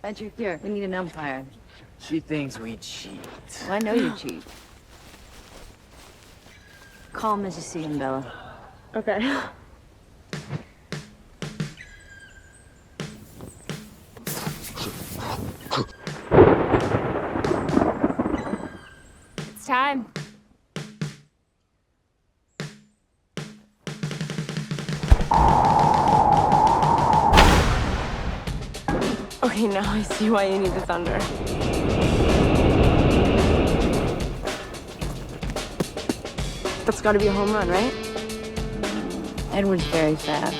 Patrick, here. We need an umpire. She thinks we cheat. Well, I know you cheat. Call him as you see him, Bella. Okay. It's time. Okay, now I see why you need the thunder. That's gotta be a home run, right? Edward's very fast.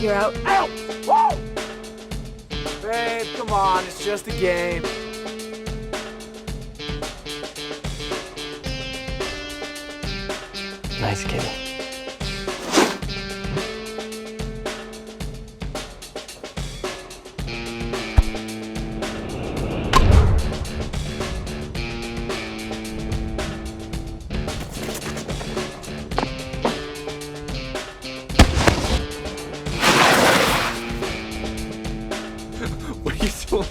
You're out. Ow! Whoa! Babe, come on, it's just a game. Nice kitty. What are you doing?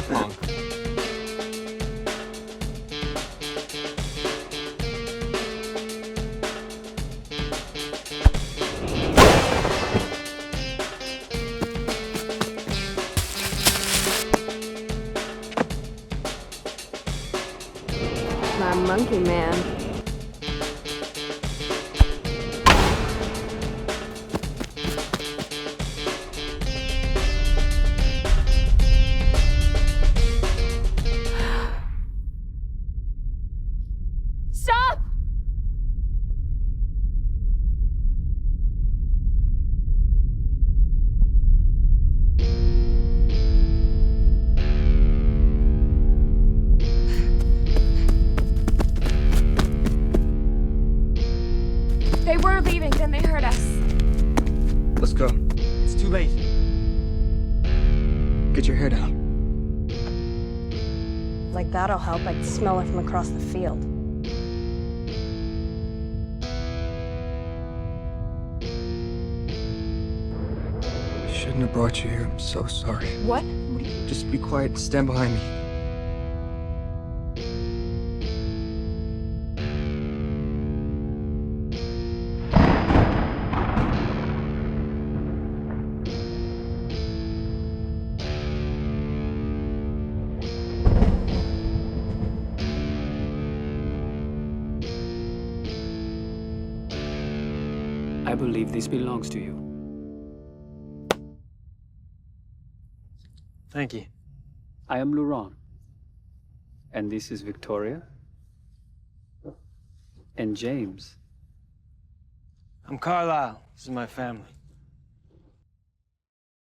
Wrong. My monkey man. Stop! They were leaving, then they heard us. Let's go. It's too late. Get your hair down. Like that'll help. I can smell it from across the field. Shouldn't have brought you here. I'm so sorry. What? Just be quiet and stand behind me. I believe this belongs to you. Thank you. I am Laurent. And this is Victoria. And James. I'm Carlisle. This is my family.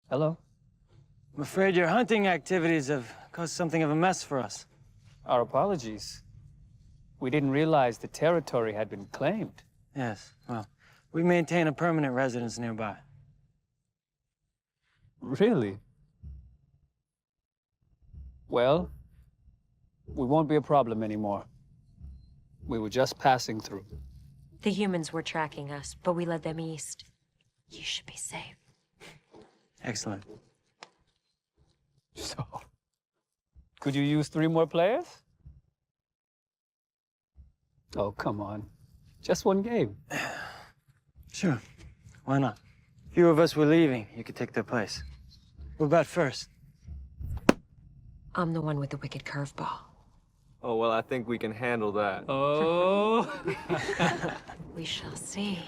Hello. I'm afraid your hunting activities have caused something of a mess for us. Our apologies. We didn't realize the territory had been claimed. Yes, well, we maintain a permanent residence nearby. Really? Well, we won't be a problem anymore. We were just passing through. The humans were tracking us, but we led them east. You should be safe. Excellent. So, could you use 3 more players? Oh, come on. Just one game. Sure, why not? Few of us were leaving. You could take their place. What about first? I'm the one with the wicked curveball. Oh, well, I think we can handle that. Oh. We shall see.